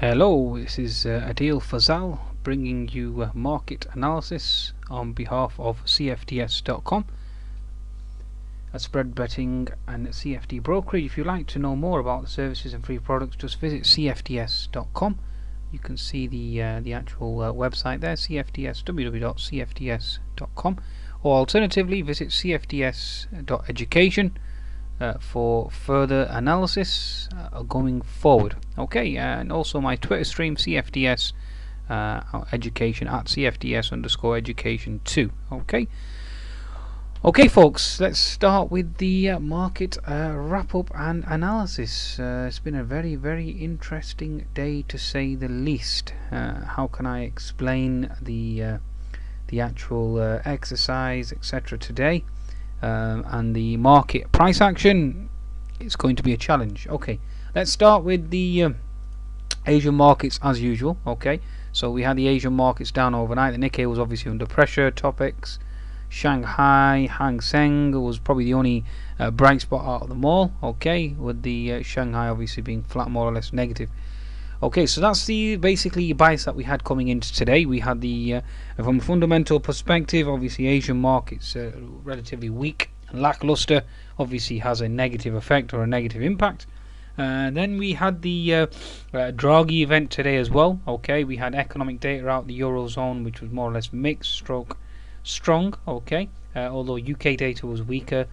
Hello, this is Adil Fazal bringing you market analysis on behalf of CFDS.com, a spread betting and CFD brokerage. If you'd like to know more about the services and free products, just visit CFDS.com. You can see the actual website there, www.cfds.com, or alternatively visit cfds.education for further analysis going forward. Okay, and also my Twitter stream, CFDS education at CFDS_education 2. Okay, folks, let's start with the market wrap up and analysis. It's been a very, very interesting day to say the least. How can I explain the actual exercise, etc. today? And the market price action is going to be a challenge. Okay, let's start with the Asian markets as usual. Okay, so we had the Asian markets down overnight. The Nikkei was obviously under pressure. Topics: Shanghai, Hang Seng was probably the only bright spot out of them all. Okay, with the Shanghai obviously being flat, more or less negative. Okay, so that's the basically bias that we had coming into today. We had the from a fundamental perspective, obviously Asian markets relatively weak and lackluster, obviously has a negative effect or a negative impact. Then we had the Draghi event today as well. Okay, we had economic data out the Eurozone, which was more or less mixed stroke strong. Okay, although UK data was weaker.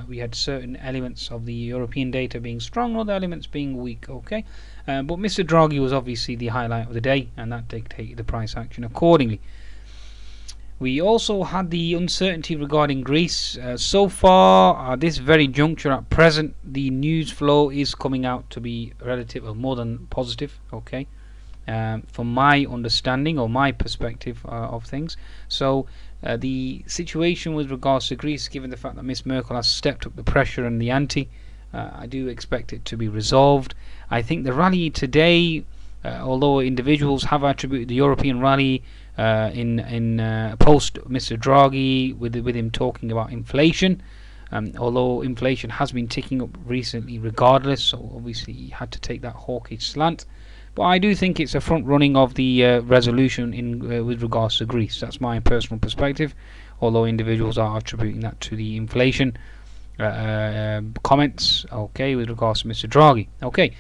We had certain elements of the European data being strong, other elements being weak. Okay, but Mr. Draghi was obviously the highlight of the day, and that dictated the price action accordingly. We also had the uncertainty regarding Greece. So far, at this very juncture, at present, the news flow is coming out to be relative or more than positive. Okay, from my understanding or my perspective of things. So the situation with regards to Greece, given the fact that Miss Merkel has stepped up the pressure and the ante, I do expect it to be resolved. I think the rally today, although individuals have attributed the European rally in post Mr. Draghi with him talking about inflation, although inflation has been ticking up recently regardless, so obviously he had to take that hawkish slant. But I do think it's a front running of the resolution in with regards to Greece. That's my personal perspective, although individuals are attributing that to the inflation comments, okay, with regards to Mr. Draghi, okay,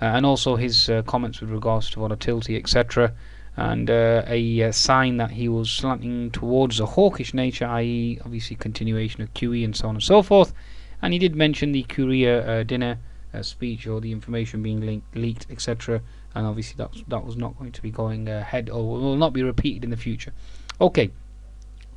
and also his comments with regards to volatility, etc., and a sign that he was slanting towards a hawkish nature, i.e. obviously continuation of QE and so on and so forth. And he did mention the Korea dinner speech or the information being leaked, etc., and obviously that was not going to be going ahead or will not be repeated in the future. Okay,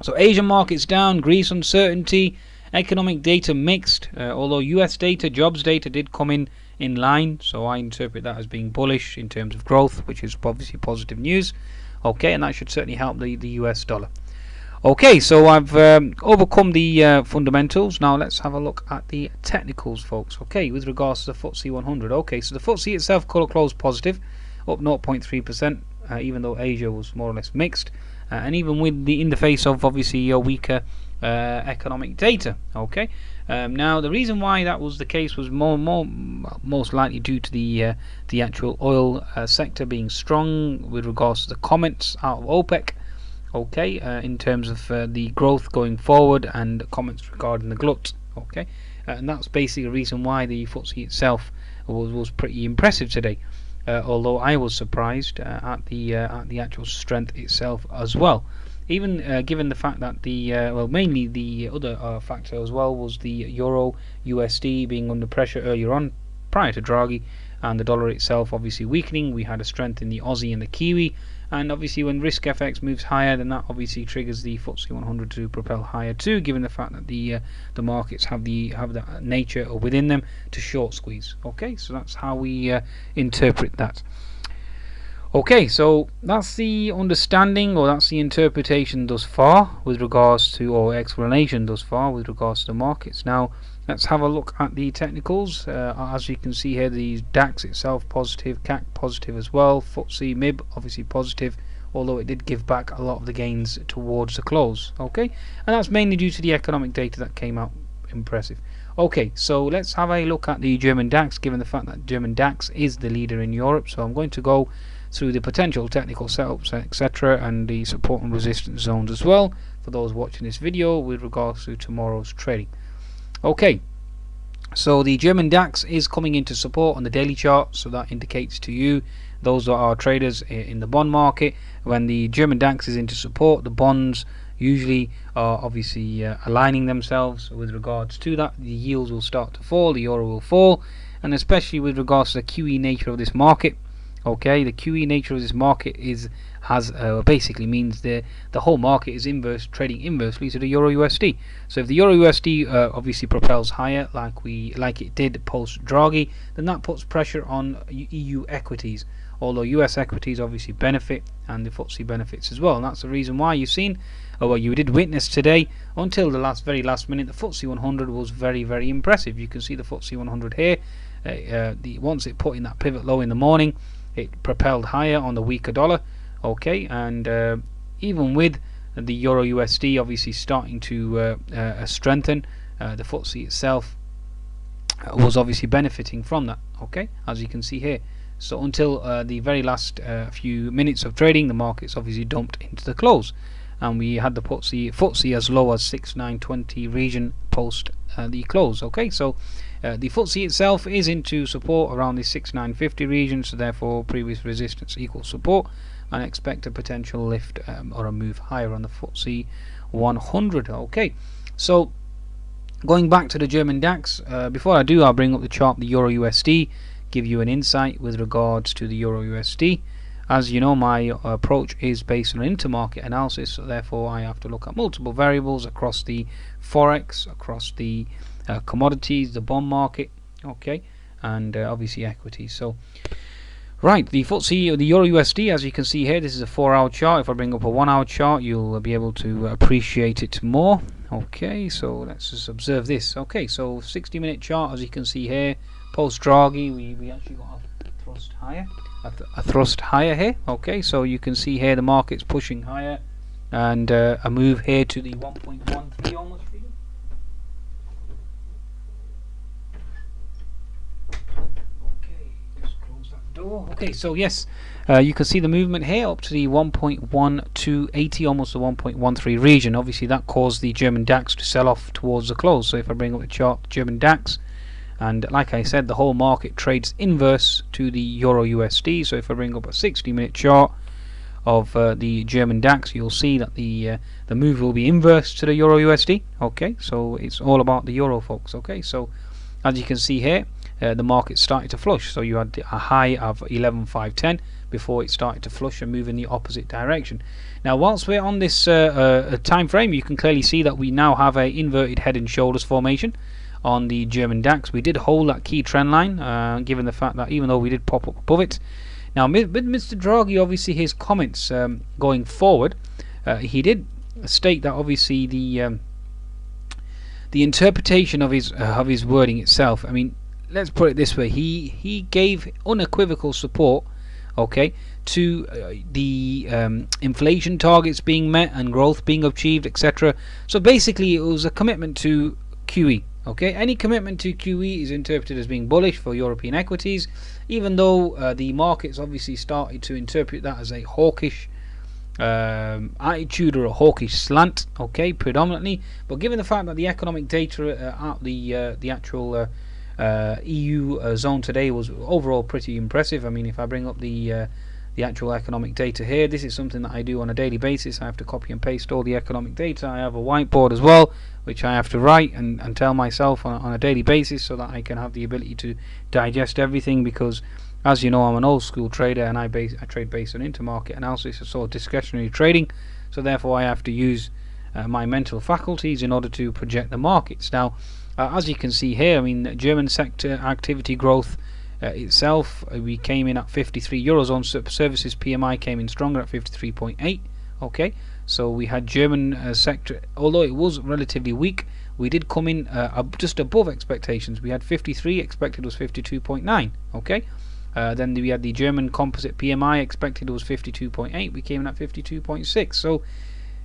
so Asian markets down, Greece uncertainty, economic data mixed, although US data, jobs data did come in line, so I interpret that as being bullish in terms of growth, which is obviously positive news. Okay, and that should certainly help the US dollar. Okay, so I've overcome the fundamentals. Now let's have a look at the technicals, folks. Okay, with regards to the FTSE 100. Okay, so the FTSE itself closed positive, up 0.3%, even though Asia was more or less mixed, and even with in the face of obviously a weaker economic data. Okay, now the reason why that was the case was most likely due to the actual oil sector being strong with regards to the comments out of OPEC. Okay, in terms of the growth going forward and comments regarding the glut. Okay, and that's basically the reason why the FTSE itself was pretty impressive today. Although I was surprised at the actual strength itself as well. Even given the fact that mainly the other factor as well was the Euro USD being under pressure earlier on prior to Draghi, and the dollar itself obviously weakening. We had a strength in the Aussie and the Kiwi, and obviously when risk FX moves higher, then that obviously triggers the FTSE 100 to propel higher too, given the fact that the markets have that nature within them to short squeeze. Okay, so that's how we interpret that. Okay, so that's the understanding, or that's the interpretation thus far with regards to, or explanation thus far with regards to the markets. Now let's have a look at the technicals. As you can see here, the DAX itself positive, CAC positive as well, FTSE MIB obviously positive, although it did give back a lot of the gains towards the close. Okay, and that's mainly due to the economic data that came out impressive. Okay, so let's have a look at the German DAX, given the fact that German DAX is the leader in Europe. So I'm going to go through the potential technical setups, etc., and the support and resistance zones as well for those watching this video with regards to tomorrow's trading. Okay, so the German DAX is coming into support on the daily chart, so that indicates to you, those that are traders in the bond market, when the German DAX is into support, the bonds usually are obviously aligning themselves with regards to that. The yields will start to fall, the euro will fall, and especially with regards to the QE nature of this market. Okay, the QE nature of this market has basically means the whole market is trading inversely to the euro USD. So if the euro USD obviously propels higher, like it did post Draghi, then that puts pressure on EU equities. Although US equities obviously benefit, and the FTSE benefits as well, and that's the reason why you've seen, or well, you did witness today, until the very last minute, the FTSE 100 was very, very impressive. You can see the FTSE 100 here. Once it put in that pivot low in the morning, it propelled higher on the weaker dollar. Okay, and even with the euro USD obviously starting to strengthen, the FTSE itself was obviously benefiting from that. Okay, as you can see here. So until the very last few minutes of trading, the market's obviously dumped into the close, and we had the FTSE as low as 6920 region post the close. Okay, so the FTSE itself is into support around the 6950 region, so therefore previous resistance equals support, and expect a potential lift or a move higher on the FTSE 100. Okay, so going back to the German DAX, before I do, I'll bring up the chart, the euro USD, give you an insight with regards to the euro USD. As you know, my approach is based on intermarket analysis, so therefore I have to look at multiple variables across the forex, across the commodities, the bond market, okay, and obviously equities. So right, the FTSE, or the euro USD, as you can see here, this is a 4-hour chart. If I bring up a 1-hour chart, you'll be able to appreciate it more. Okay, so let's just observe this. Okay, so 60-minute chart, as you can see here, post Draghi, we actually got a thrust higher, a thrust higher here. Okay, so you can see here the market's pushing higher, and a move here to the 1.13 almost region. Okay, just close that door. Okay, so yes, you can see the movement here up to the 1.1280, almost the 1.13 region. Obviously that caused the German DAX to sell off towards the close. So if I bring up the chart, German DAX, and like I said, the whole market trades inverse to the euro USD. So if I bring up a 60-minute chart of the German DAX, you'll see that the move will be inverse to the euro USD. Okay, so it's all about the euro, folks. Okay, so as you can see here, the market started to flush. So you had a high of 11,510 before it started to flush and move in the opposite direction. Now, whilst we're on this time frame, you can clearly see that we now have a inverted head and shoulders formation on the German DAX. We did hold that key trend line, given the fact that even though we did pop up above it. Now, with Mr. Draghi, obviously his comments going forward, he did state that obviously the interpretation of his wording itself. I mean, let's put it this way: he gave unequivocal support, okay, to the inflation targets being met and growth being achieved, etc. So basically, it was a commitment to QE. Okay, any commitment to QE is interpreted as being bullish for European equities, even though the markets obviously started to interpret that as a hawkish attitude or a hawkish slant. Okay, predominantly. But given the fact that the economic data out the actual EU zone today was overall pretty impressive. I mean, if I bring up the actual economic data here, this is something that I do on a daily basis. I have to copy and paste all the economic data. I have a whiteboard as well, which I have to write and tell myself on a daily basis, so that I can have the ability to digest everything, because as you know, I'm an old school trader, and I trade based on intermarket analysis, it's sort of discretionary trading, so therefore I have to use my mental faculties in order to project the markets. Now, as you can see here, I mean, German sector activity growth itself, we came in at 53. Eurozone services PMI came in stronger at 53.8. okay, so we had German sector, although it was relatively weak, we did come in just above expectations. We had 53, expected was 52.9. okay, then we had the German composite PMI, expected was 52.8, we came in at 52.6. so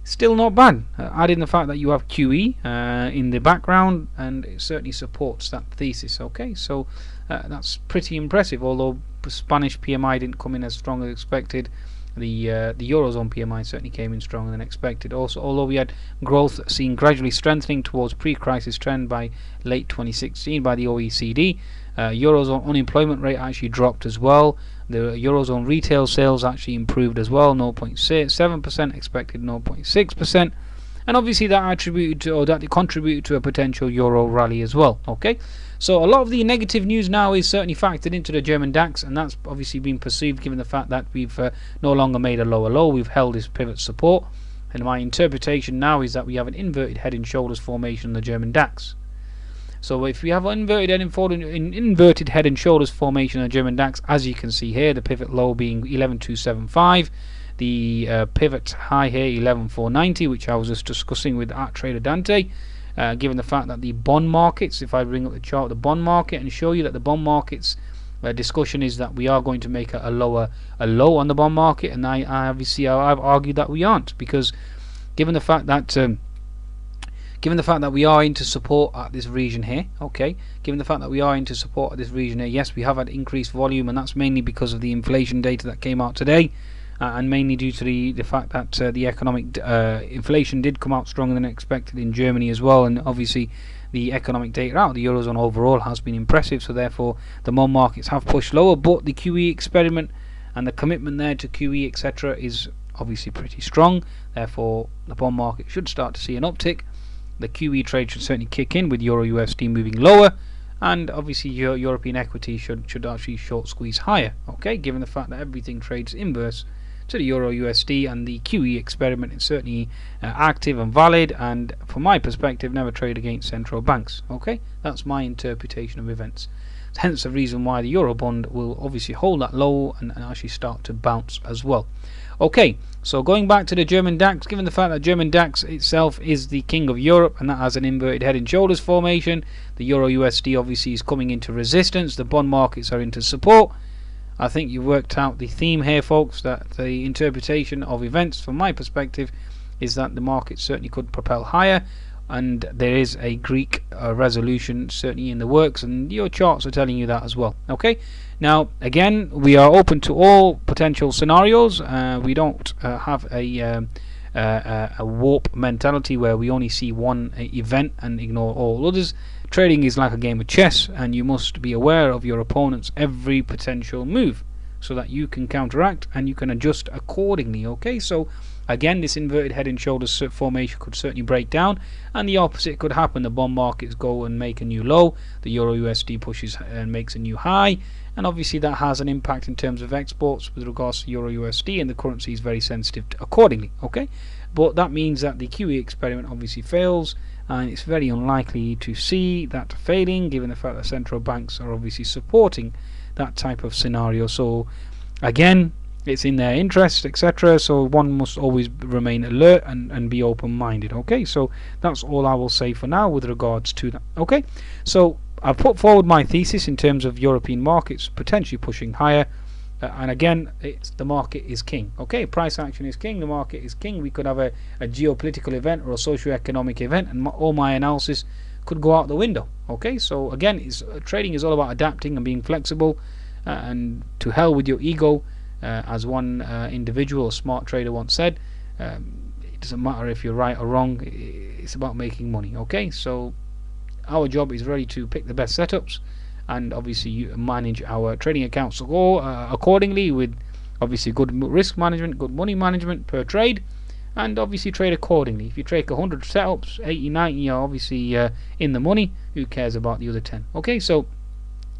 still not bad. Add in the fact that you have QE in the background, and it certainly supports that thesis. Okay, so that's pretty impressive. Although Spanish PMI didn't come in as strong as expected, the Eurozone PMI certainly came in stronger than expected. Also, although we had growth seen gradually strengthening towards pre-crisis trend by late 2016 by the OECD, Eurozone unemployment rate actually dropped as well. The Eurozone retail sales actually improved as well, 0.7%, expected 0.6%, and obviously that contributed to a potential Euro rally as well. Okay, so a lot of the negative news now is certainly factored into the German DAX, and that's obviously been perceived given the fact that we've no longer made a lower low, we've held this pivot support, and my interpretation now is that we have an inverted head and shoulders formation in the German DAX. So if we have an inverted head and shoulders formation in the German DAX, as you can see here, the pivot low being 11275, the pivot high here 11490, which I was just discussing with Trader Dante, given the fact that the bond markets, if I bring up the chart of the bond market and show you that the bond markets discussion is that we are going to make a low on the bond market, and I've argued that we aren't, because given the fact that we are into support at this region here, okay, yes, we have had increased volume, and that's mainly because of the inflation data that came out today, and mainly due to the fact that the economic inflation did come out stronger than expected in Germany as well, and obviously the economic data out the Eurozone overall has been impressive, so therefore the bond markets have pushed lower, but the QE experiment and the commitment there to QE etc. is obviously pretty strong, therefore the bond market should start to see an uptick. The QE trade should certainly kick in with Euro USD moving lower, and obviously your European equity should actually short squeeze higher, okay, given the fact that everything trades inverse to the Euro USD, and the QE experiment is certainly active and valid, and from my perspective never trade against central banks. Okay, that's my interpretation of events, hence the reason why the Euro bond will obviously hold that low and actually start to bounce as well. Okay, so going back to the German DAX, given the fact that German DAX itself is the king of Europe and that has an inverted head and shoulders formation, the Euro USD obviously is coming into resistance, the bond markets are into support. I think you've worked out the theme here, folks, that the interpretation of events from my perspective is that the market certainly could propel higher, and there is a Greek resolution certainly in the works, and your charts are telling you that as well. Okay, now again, we are open to all potential scenarios. We don't have a warp mentality where we only see one event and ignore all others. Trading is like a game of chess, and you must be aware of your opponent's every potential move so that you can counteract and you can adjust accordingly. Okay, so again, this inverted head and shoulders formation could certainly break down, and the opposite could happen. The bond markets go and make a new low, the Euro USD pushes and makes a new high, and obviously that has an impact in terms of exports with regards to Euro USD, and the currency is very sensitive accordingly. Okay, but that means that the QE experiment obviously fails, and it's very unlikely to see that failing, given the fact that central banks are obviously supporting that type of scenario. So again, it's in their interest, etc., so one must always remain alert and be open-minded. Okay, so that's all I will say for now with regards to that. Okay, so I've put forward my thesis in terms of European markets potentially pushing higher, and again, the market is king. Okay, price action is king, the market is king. We could have a geopolitical event or a socio-economic event, and all my analysis could go out the window. Okay, so again, trading is all about adapting and being flexible, and to hell with your ego. As one individual, a smart trader, once said, it doesn't matter if you're right or wrong, it's about making money. Okay, so our job is really to pick the best setups, and obviously you manage our trading accounts accordingly, with obviously good risk management, good money management per trade, and obviously trade accordingly. If you trade 100 setups, 80, 90 are obviously in the money. Who cares about the other 10? Okay, so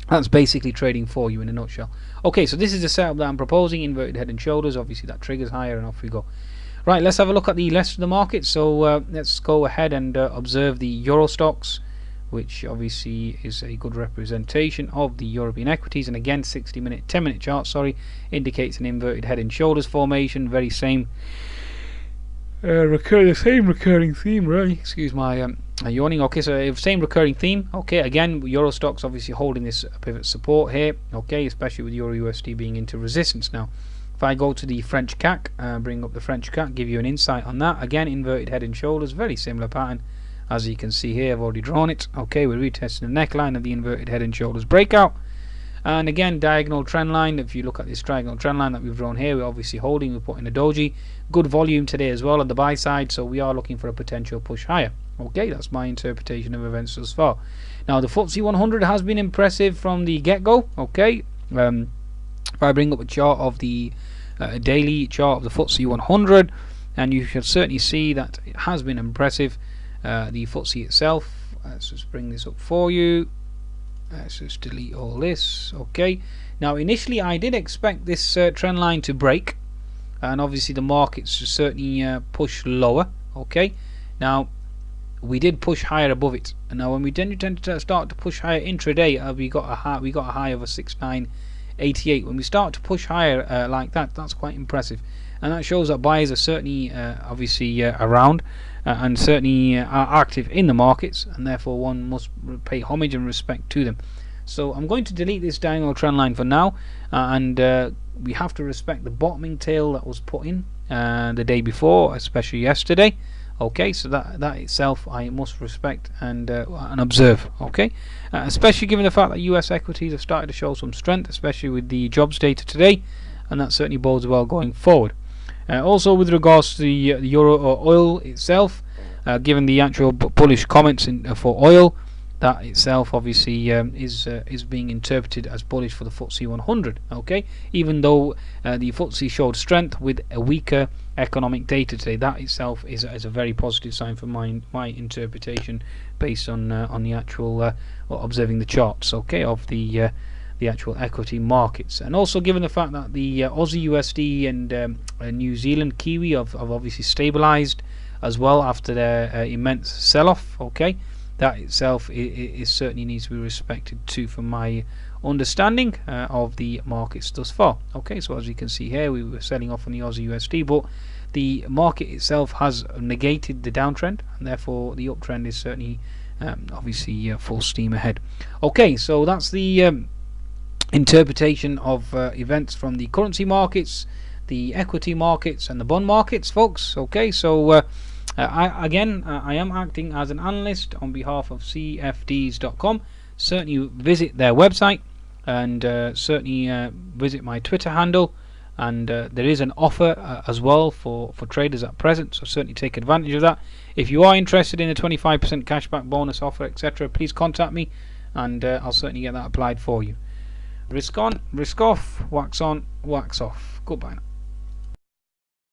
that's basically trading for you in a nutshell. Okay, so this is the setup that I'm proposing, inverted head and shoulders. Obviously that triggers higher, and off we go. Right, let's have a look at the rest of the market. So let's go ahead and observe the Euro stocks, which obviously is a good representation of the European equities. And again, 10-minute chart, sorry, indicates an inverted head and shoulders formation. Very same recurring theme, really. Excuse my yawning. Okay, so same recurring theme. Okay, again, Euro stocks obviously holding this pivot support here. Okay, especially with Euro USD being into resistance now. If I go to the French CAC, bring up the French CAC, give you an insight on that. Again, inverted head and shoulders, very similar pattern. As you can see here, I've already drawn it. Okay, we're retesting the neckline of the inverted head and shoulders breakout. And again, diagonal trend line. If you look at this diagonal trend line that we've drawn here, we're obviously holding, we're putting a doji. Good volume today as well on the buy side, so we are looking for a potential push higher. Okay, that's my interpretation of events thus far. Now, the FTSE 100 has been impressive from the get-go. Okay, if I bring up a chart of the daily chart of the FTSE 100, and you should certainly see that it has been impressive. The FTSE itself, let's just bring this up for you. Let's just delete all this. Okay, now initially I did expect this trend line to break, and obviously the markets certainly push lower. Okay, now we did push higher above it, and now when we tend to start to push higher intraday, we got a high of a 6988. When we start to push higher like that, that's quite impressive, and that shows that buyers are certainly obviously around and certainly are active in the markets, and therefore one must pay homage and respect to them. So I'm going to delete this diagonal trend line for now, and we have to respect the bottoming tail that was put in the day before, especially yesterday. Okay, so that itself I must respect and observe. Okay, especially given the fact that US equities have started to show some strength, especially with the jobs data today, and that certainly bodes well going forward. Also, with regards to the euro or oil itself, given the actual bullish comments for oil, that itself obviously is being interpreted as bullish for the FTSE 100. Okay, even though the FTSE showed strength with a weaker economic data today, that itself is a very positive sign for my interpretation based on the actual observing the charts. Okay, of the actual equity markets. And also given the fact that the Aussie USD and New Zealand Kiwi have obviously stabilized as well after their immense sell-off. Okay, that itself is certainly needs to be respected too, from my understanding of the markets thus far. Okay, so as you can see here, we were selling off on the Aussie USD, but the market itself has negated the downtrend, and therefore the uptrend is certainly obviously full steam ahead. Okay, so that's the interpretation of events from the currency markets, the equity markets, and the bond markets, folks. Okay, so I am acting as an analyst on behalf of CFDs.com. Certainly visit their website, and certainly visit my Twitter handle, and there is an offer as well for traders at present, so certainly take advantage of that. If you are interested in a 25% cashback bonus offer, etc., please contact me, and I'll certainly get that applied for you. Risk on, risk off, wax on, wax off. Goodbye now.